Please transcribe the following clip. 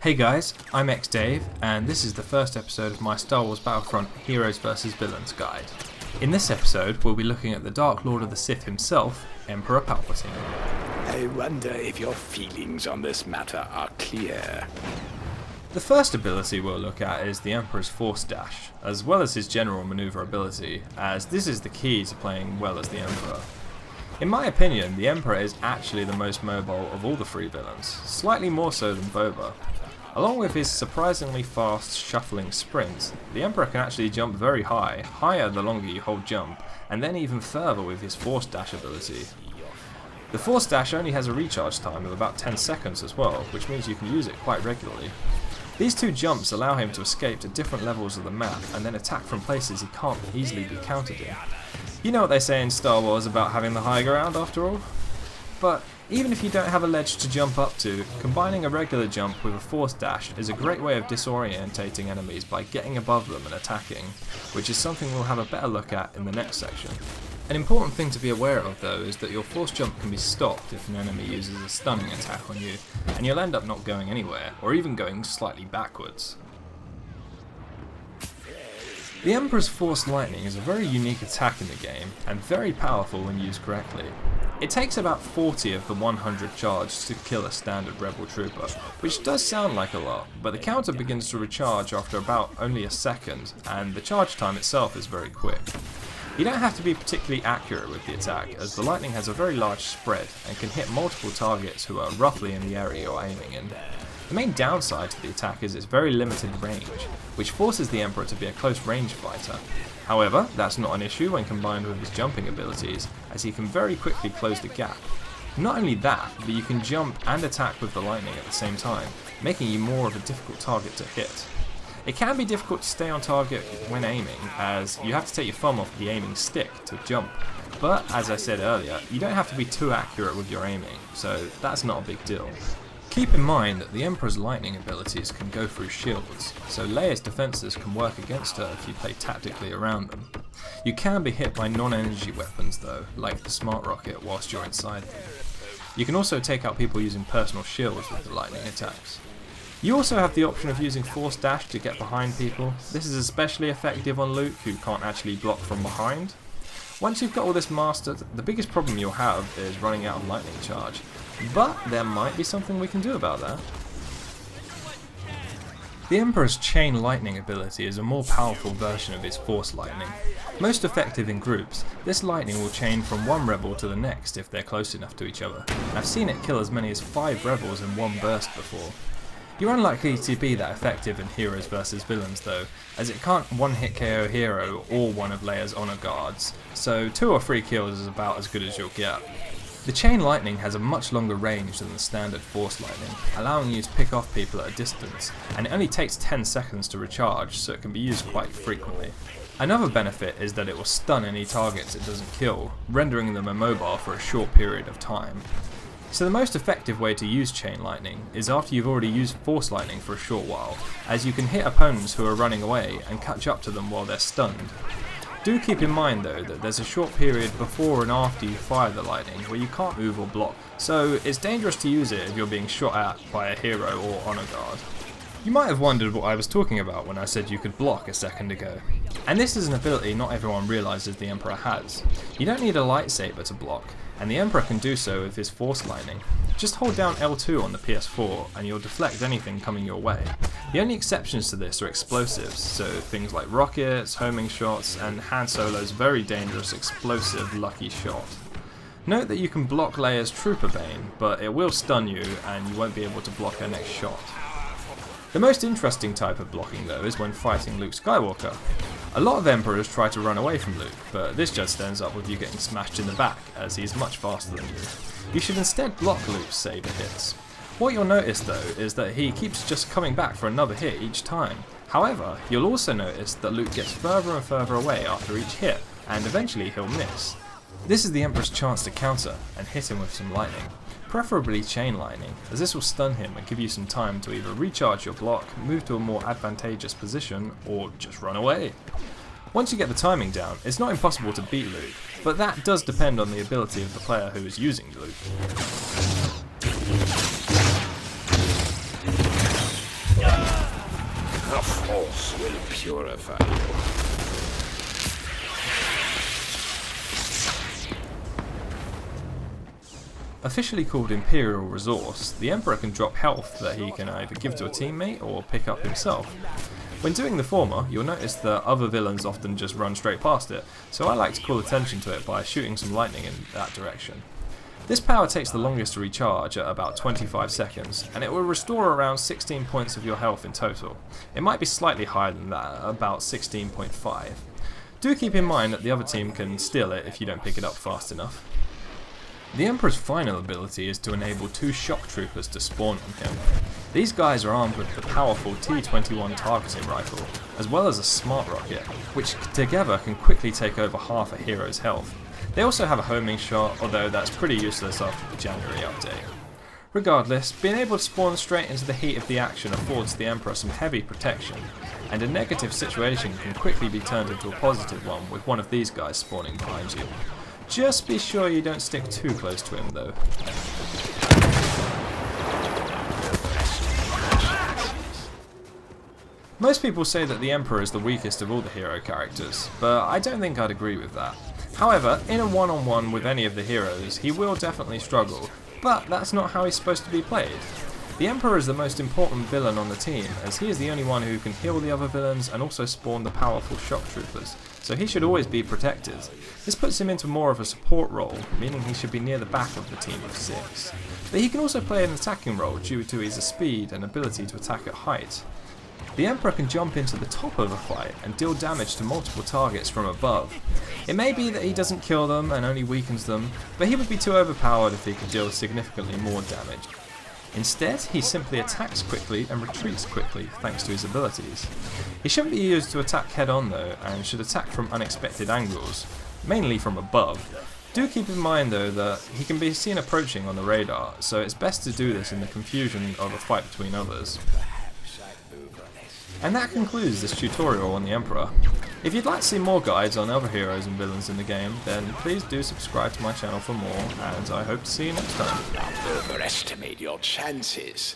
Hey guys, I'm Dave, and this is the first episode of my Star Wars Battlefront Heroes vs Villains guide. In this episode, we'll be looking at the Dark Lord of the Sith himself, Emperor Palpatine. I wonder if your feelings on this matter are clear. The first ability we'll look at is the Emperor's Force Dash, as well as his general maneuverability, as this is the key to playing well as the Emperor. In my opinion, the Emperor is actually the most mobile of all the three villains, slightly more so than Boba. Along with his surprisingly fast shuffling sprint, the Emperor can actually jump very high, higher the longer you hold jump, and then even further with his Force Dash ability. The Force Dash only has a recharge time of about 10 seconds as well, which means you can use it quite regularly. These two jumps allow him to escape to different levels of the map and then attack from places he can't easily be countered in. You know what they say in Star Wars about having the high ground after all? But even if you don't have a ledge to jump up to, combining a regular jump with a Force Dash is a great way of disorientating enemies by getting above them and attacking, which is something we'll have a better look at in the next section. An important thing to be aware of though is that your Force Jump can be stopped if an enemy uses a stunning attack on you, and you'll end up not going anywhere, or even going slightly backwards. The Emperor's Force Lightning is a very unique attack in the game, and very powerful when used correctly. It takes about 40 of the 100 charge to kill a standard rebel trooper, which does sound like a lot, but the counter begins to recharge after about only a second, and the charge time itself is very quick. You don't have to be particularly accurate with the attack, as the lightning has a very large spread and can hit multiple targets who are roughly in the area you're aiming in. The main downside to the attack is its very limited range, which forces the Emperor to be a close range fighter. However, that's not an issue when combined with his jumping abilities, as he can very quickly close the gap. Not only that, but you can jump and attack with the lightning at the same time, making you more of a difficult target to hit. It can be difficult to stay on target when aiming, as you have to take your thumb off the aiming stick to jump. But, as I said earlier, you don't have to be too accurate with your aiming, so that's not a big deal. Keep in mind that the Emperor's lightning abilities can go through shields, so Leia's defences can work against her if you play tactically around them. You can be hit by non-energy weapons though, like the smart rocket whilst you're inside them. You can also take out people using personal shields with the lightning attacks. You also have the option of using Force Dash to get behind people. This is especially effective on Luke, who can't actually block from behind. Once you've got all this mastered, the biggest problem you'll have is running out of lightning charge, but there might be something we can do about that. The Emperor's Chain Lightning ability is a more powerful version of his Force Lightning. Most effective in groups, this lightning will chain from one rebel to the next if they're close enough to each other. I've seen it kill as many as 5 rebels in one burst before. You're unlikely to be that effective in Heroes vs Villains though, as it can't one-hit KO a hero or one of Leia's honor guards, so 2 or 3 kills is about as good as you'll get. The Chain Lightning has a much longer range than the standard Force Lightning, allowing you to pick off people at a distance, and it only takes 10 seconds to recharge, so it can be used quite frequently. Another benefit is that it will stun any targets it doesn't kill, rendering them immobile for a short period of time. So the most effective way to use Chain Lightning is after you've already used Force Lightning for a short while, as you can hit opponents who are running away and catch up to them while they're stunned. Do keep in mind though that there's a short period before and after you fire the lightning where you can't move or block, so it's dangerous to use it if you're being shot at by a hero or honor guard. You might have wondered what I was talking about when I said you could block a second ago. And this is an ability not everyone realises the Emperor has. You don't need a lightsaber to block, and the Emperor can do so with his Force Lightning. Just hold down L2 on the PS4 and you'll deflect anything coming your way. The only exceptions to this are explosives, so things like rockets, homing shots, and Han Solo's very dangerous explosive Lucky Shot. Note that you can block Leia's Trooper Bane, but it will stun you and you won't be able to block her next shot. The most interesting type of blocking though is when fighting Luke Skywalker. A lot of Emperors try to run away from Luke, but this just ends up with you getting smashed in the back, as he's much faster than you. You should instead block Luke's saber hits. What you'll notice though is that he keeps just coming back for another hit each time. However, you'll also notice that Luke gets further and further away after each hit, and eventually he'll miss. This is the Emperor's chance to counter and hit him with some lightning. Preferably Chain Lightning, as this will stun him and give you some time to either recharge your block, move to a more advantageous position, or just run away. Once you get the timing down, it's not impossible to beat Luke, but that does depend on the ability of the player who is using Luke. Force will purify you. Officially called Imperial Resource, the Emperor can drop health that he can either give to a teammate or pick up himself. When doing the former, you'll notice that other villains often just run straight past it, so I like to call attention to it by shooting some lightning in that direction. This power takes the longest to recharge at about 25 seconds, and it will restore around 16 points of your health in total. It might be slightly higher than that, about 16.5. Do keep in mind that the other team can steal it if you don't pick it up fast enough. The Emperor's final ability is to enable 2 shock troopers to spawn on him. These guys are armed with the powerful T-21 targeting rifle, as well as a smart rocket, which together can quickly take over half a hero's health. They also have a homing shot, although that's pretty useless after the January update. Regardless, being able to spawn straight into the heat of the action affords the Emperor some heavy protection, and a negative situation can quickly be turned into a positive one with one of these guys spawning behind you. Just be sure you don't stick too close to him though. Most people say that the Emperor is the weakest of all the hero characters, but I don't think I'd agree with that. However, in a one-on-one with any of the heroes, he will definitely struggle, but that's not how he's supposed to be played. The Emperor is the most important villain on the team, as he is the only one who can heal the other villains and also spawn the powerful shock troopers, so he should always be protected. This puts him into more of a support role, meaning he should be near the back of the team of 6. But he can also play an attacking role due to his speed and ability to attack at height. The Emperor can jump into the top of a fight and deal damage to multiple targets from above. It may be that he doesn't kill them and only weakens them, but he would be too overpowered if he could deal significantly more damage. Instead, he simply attacks quickly and retreats quickly thanks to his abilities. He shouldn't be used to attack head on though, and should attack from unexpected angles, mainly from above. Do keep in mind though that he can be seen approaching on the radar, so it's best to do this in the confusion of a fight between others. And that concludes this tutorial on the Emperor. If you'd like to see more guides on other heroes and villains in the game, then please do subscribe to my channel for more, and I hope to see you next time. Don't overestimate your chances.